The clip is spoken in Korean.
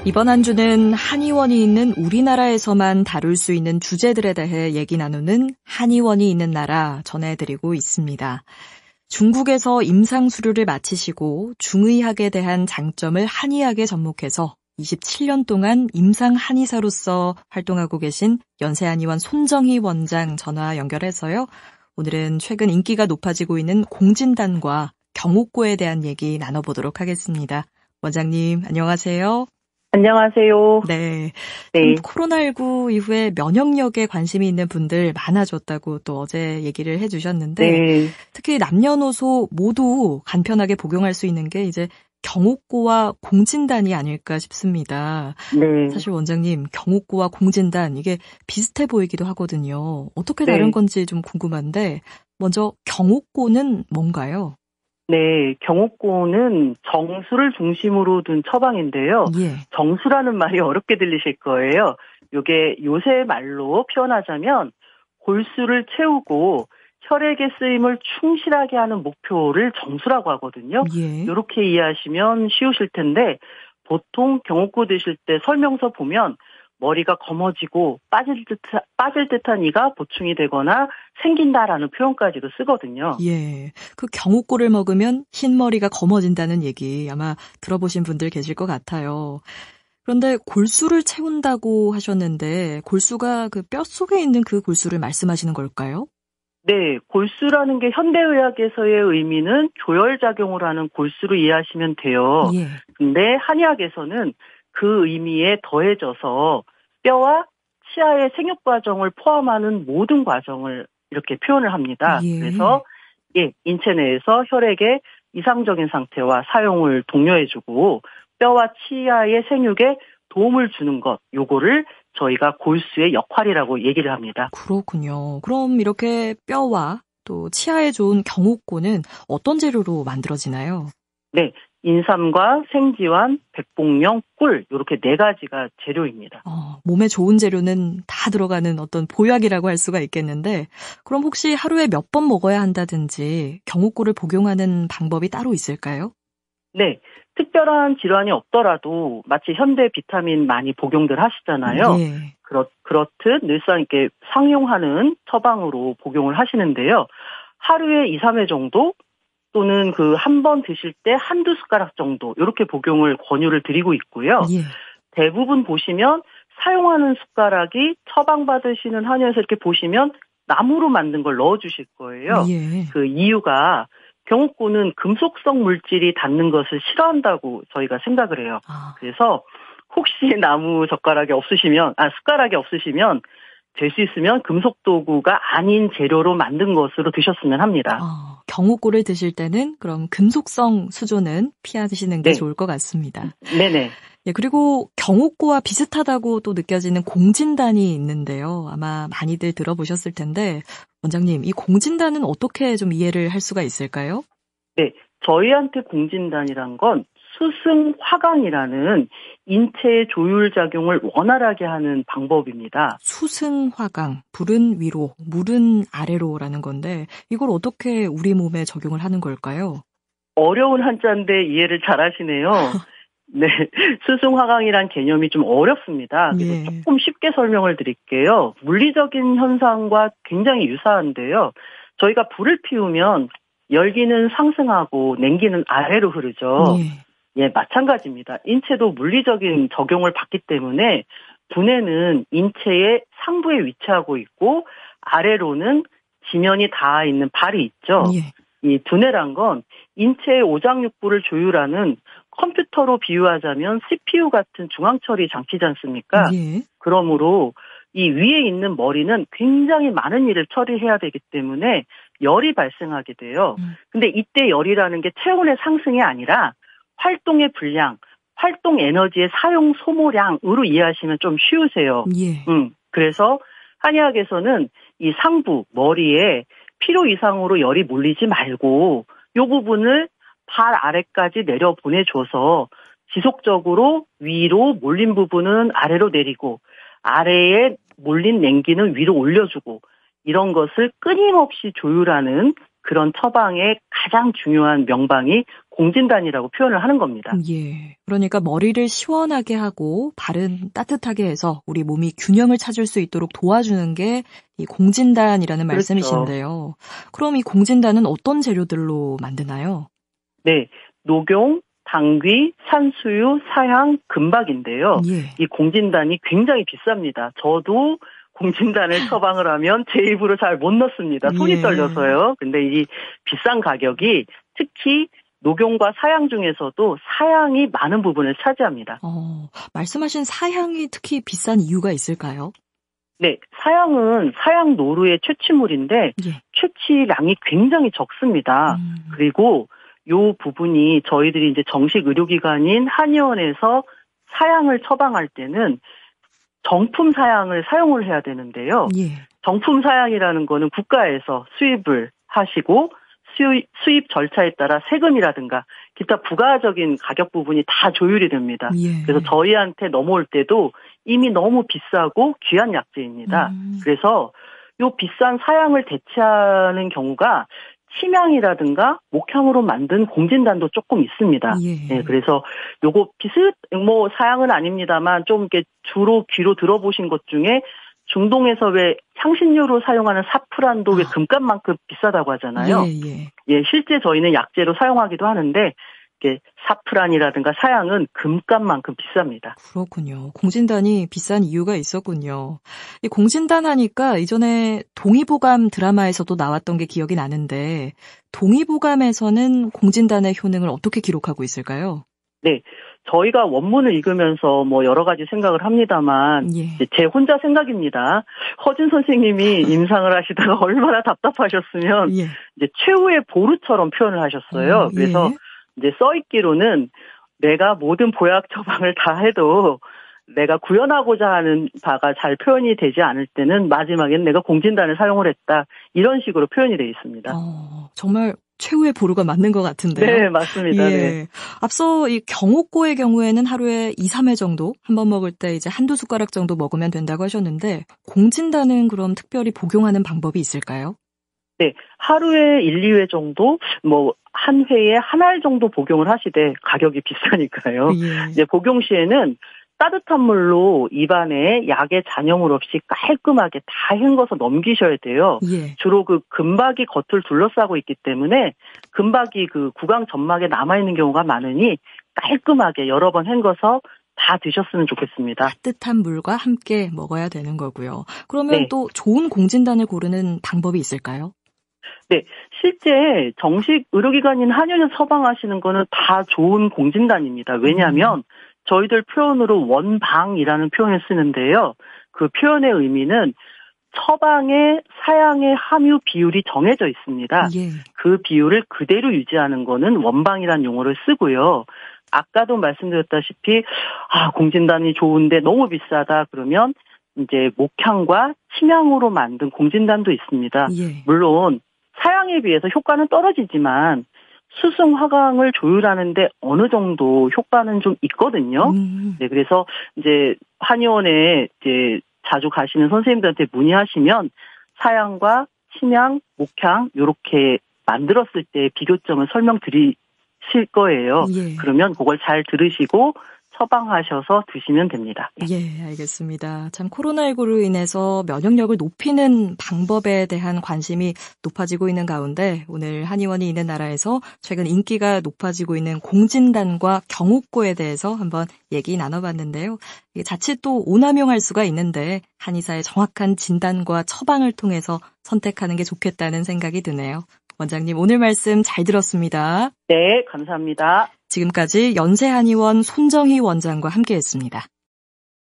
이번 한 주는 한의원이 있는 우리나라에서만 다룰 수 있는 주제들에 대해 얘기 나누는 한의원이 있는 나라 전해드리고 있습니다. 중국에서 임상 수료를 마치시고 중의학에 대한 장점을 한의학에 접목해서 27년 동안 임상 한의사로서 활동하고 계신 연세한의원 손정희 원장 전화 연결해서요. 오늘은 최근 인기가 높아지고 있는 공진단과 경옥고에 대한 얘기 나눠보도록 하겠습니다. 원장님, 안녕하세요. 안녕하세요. 네. 네. 코로나19 이후에 면역력에 관심이 있는 분들 많아졌다고 또 어제 얘기를 해주셨는데, 네. 특히 남녀노소 모두 간편하게 복용할 수 있는 게 이제 경옥고와 공진단이 아닐까 싶습니다. 네. 사실 원장님, 경옥고와 공진단 이게 비슷해 보이기도 하거든요. 어떻게 다른 건지 좀 궁금한데, 먼저 경옥고는 뭔가요? 네, 경옥고는 정수를 중심으로 둔 처방인데요. 예. 정수라는 말이 어렵게 들리실 거예요. 이게 요새 말로 표현하자면 골수를 채우고 혈액의 쓰임을 충실하게 하는 목표를 정수라고 하거든요. 예. 이렇게 이해하시면 쉬우실 텐데 보통 경옥고 드실 때 설명서 보면 머리가 검어지고 빠질 듯한 이가 보충이 되거나 생긴다라는 표현까지도 쓰거든요. 예. 그 경옥고를 먹으면 흰머리가 검어진다는 얘기 아마 들어보신 분들 계실 것 같아요. 그런데 골수를 채운다고 하셨는데 골수가 그 뼛속에 있는 그 골수를 말씀하시는 걸까요? 네, 골수라는 게 현대의학에서의 의미는 교열작용을 하는 골수로 이해하시면 돼요. 예. 근데 한의학에서는 그 의미에 더해져서 뼈와 치아의 생육 과정을 포함하는 모든 과정을 이렇게 표현을 합니다. 예. 그래서 인체 내에서 혈액의 이상적인 상태와 사용을 독려해주고 뼈와 치아의 생육에 도움을 주는 것, 요거를 저희가 골수의 역할이라고 얘기를 합니다. 그렇군요. 그럼 이렇게 뼈와 또 치아에 좋은 경옥고는 어떤 재료로 만들어지나요? 네, 인삼과 생지환, 백봉령, 꿀 이렇게 4가지가 재료입니다. 몸에 좋은 재료는 다 들어가는 어떤 보약이라고 할 수가 있겠는데 그럼 혹시 하루에 몇 번 먹어야 한다든지 경옥고를 복용하는 방법이 따로 있을까요? 네, 특별한 질환이 없더라도 마치 현대 비타민 많이 복용들 하시잖아요. 예. 그렇듯 늘상 이렇게 상용하는 처방으로 복용을 하시는데요. 하루에 2, 3회 정도 또는 그 한 번 드실 때 한두 숟가락 정도 이렇게 복용을 권유를 드리고 있고요. 예. 대부분 보시면 사용하는 숟가락이 처방받으시는 한의원에서 이렇게 보시면 나무로 만든 걸 넣어주실 거예요. 예. 그 이유가 경옥고는 금속성 물질이 닿는 것을 싫어한다고 저희가 생각을 해요. 그래서 혹시 나무 숟가락이 없으시면 될 수 있으면 금속 도구가 아닌 재료로 만든 것으로 드셨으면 합니다. 경옥고를 드실 때는 그럼 금속성 수조는 피하시는 게 네. 좋을 것 같습니다. 네네. 예, 그리고 경옥고와 비슷하다고 또 느껴지는 공진단이 있는데요. 아마 많이들 들어보셨을 텐데 원장님, 이 공진단은 어떻게 좀 이해를 할 수가 있을까요? 네, 저희한테 공진단이란 건 수승화강이라는 인체의 조율작용을 원활하게 하는 방법입니다. 수승화강, 불은 위로, 물은 아래로라는 건데 이걸 어떻게 우리 몸에 적용을 하는 걸까요? 어려운 한자인데 이해를 잘 하시네요. 네, 수승화강이란 개념이 좀 어렵습니다. 그래서 예. 조금 쉽게 설명을 드릴게요. 물리적인 현상과 굉장히 유사한데요. 저희가 불을 피우면 열기는 상승하고 냉기는 아래로 흐르죠. 예, 마찬가지입니다. 인체도 물리적인 적용을 받기 때문에 두뇌는 인체의 상부에 위치하고 있고 아래로는 지면이 닿아 있는 발이 있죠. 예. 이 두뇌란 건 인체의 오장육부를 조율하는 컴퓨터로 비유하자면 CPU 같은 중앙처리 장치지 않습니까? 예. 그러므로 이 위에 있는 머리는 굉장히 많은 일을 처리해야 되기 때문에 열이 발생하게 돼요. 근데 이때 열이라는 게 체온의 상승이 아니라 활동의 분량, 활동 에너지의 사용 소모량으로 이해하시면 좀 쉬우세요. 예. 그래서 한의학에서는 이 상부, 머리에 필요 이상으로 열이 몰리지 말고 이 부분을 발 아래까지 내려 보내줘서 지속적으로 위로 몰린 부분은 아래로 내리고 아래에 몰린 냉기는 위로 올려주고 이런 것을 끊임없이 조율하는 그런 처방의 가장 중요한 명방이 공진단이라고 표현을 하는 겁니다. 예. 그러니까 머리를 시원하게 하고 발은 따뜻하게 해서 우리 몸이 균형을 찾을 수 있도록 도와주는 게 이 공진단이라는 그렇죠. 말씀이신데요. 그럼 이 공진단은 어떤 재료들로 만드나요? 네. 녹용, 당귀, 산수유, 사향, 금박인데요. 예. 이 공진단이 굉장히 비쌉니다. 저도 공진단을 처방을 하면 제 입으로 잘 못 넣습니다. 손이 떨려서요. 근데 이 비싼 가격이 특히 녹용과 사향 중에서도 사향이 많은 부분을 차지합니다. 말씀하신 사향이 특히 비싼 이유가 있을까요? 네, 사향은 사향 노루의 채취물인데 예. 채취량이 굉장히 적습니다. 그리고 요 부분이 저희들이 이제 정식 의료기관인 한의원에서 사향을 처방할 때는 정품 사향을 사용을 해야 되는데요. 예. 정품 사향이라는 거는 국가에서 수입을 하시고 수입 절차에 따라 세금이라든가 기타 부가적인 가격 부분이 다 조율이 됩니다. 예. 그래서 저희한테 넘어올 때도 이미 너무 비싸고 귀한 약재입니다. 그래서 요 비싼 사향을 대체하는 경우가 침향이라든가 목향으로 만든 공진단도 조금 있습니다. 예. 네, 그래서 요거 사향은 아닙니다만 좀 이렇게 주로 귀로 들어보신 것 중에 중동에서 왜 향신료로 사용하는 사프란도 왜 금값만큼 비싸다고 하잖아요. 예, 실제 저희는 약재로 사용하기도 하는데 이게 사프란이라든가 사향은 금값만큼 비쌉니다. 그렇군요. 공진단이 비싼 이유가 있었군요. 이 공진단 하니까 이전에 동의보감 드라마에서도 나왔던 게 기억이 나는데 동의보감에서는 공진단의 효능을 어떻게 기록하고 있을까요? 네. 저희가 원문을 읽으면서 뭐 여러 가지 생각을 합니다만 제 혼자 생각입니다. 허진 선생님이 임상을 하시다가 얼마나 답답하셨으면 이제 최후의 보루처럼 표현을 하셨어요. 그래서 이제 써있기로는 내가 모든 보약 처방을 다 해도 내가 구현하고자 하는 바가 잘 표현이 되지 않을 때는 마지막엔 내가 공진단을 사용을 했다. 이런 식으로 표현이 되어 있습니다. 정말 최후의 보루가 맞는 것 같은데요. 네, 맞습니다. 예. 네. 앞서 이 경옥고의 경우에는 하루에 2, 3회 정도 한 번 먹을 때 이제 한두 숟가락 정도 먹으면 된다고 하셨는데 공진단은 그럼 특별히 복용하는 방법이 있을까요? 네, 하루에 1, 2회 정도 뭐 한 회에 한 알 정도 복용을 하시되 가격이 비싸니까요. 이제 복용 시에는 따뜻한 물로 입안에 약의 잔여물 없이 깔끔하게 다 헹궈서 넘기셔야 돼요. 주로 그 금박이 겉을 둘러싸고 있기 때문에 금박이 그 구강 점막에 남아있는 경우가 많으니 깔끔하게 여러 번 헹궈서 다 드셨으면 좋겠습니다. 따뜻한 물과 함께 먹어야 되는 거고요. 그러면 또 좋은 공진단을 고르는 방법이 있을까요? 네, 실제 정식 의료기관인 한의원에서 처방하시는 거는 다 좋은 공진단입니다. 왜냐하면 저희들 표현으로 원방이라는 표현을 쓰는데요. 그 표현의 의미는 처방에 사향의 함유 비율이 정해져 있습니다. 그 비율을 그대로 유지하는 거는 원방이라는 용어를 쓰고요. 아까도 말씀드렸다시피 공진단이 좋은데 너무 비싸다 그러면 이제 목향과 침향으로 만든 공진단도 있습니다. 물론 사향에 비해서 효과는 떨어지지만 수승 화강을 조율하는데 어느 정도 효과는 좀 있거든요. 네, 그래서 이제 한의원에 이제 자주 가시는 선생님들한테 문의하시면 사향과 침향, 목향 이렇게 만들었을 때 비교점을 설명드리실 거예요. 그러면 그걸 잘 들으시고 처방하셔서 드시면 됩니다. 예, 알겠습니다. 참 코로나19로 인해서 면역력을 높이는 방법에 대한 관심이 높아지고 있는 가운데 오늘 한의원이 있는 나라에서 최근 인기가 높아지고 있는 공진단과 경옥고에 대해서 한번 얘기 나눠봤는데요. 자칫 또 오남용할 수가 있는데 한의사의 정확한 진단과 처방을 통해서 선택하는 게 좋겠다는 생각이 드네요. 원장님 오늘 말씀 잘 들었습니다. 네, 감사합니다. 지금까지 연세한의원 손정희 원장과 함께했습니다.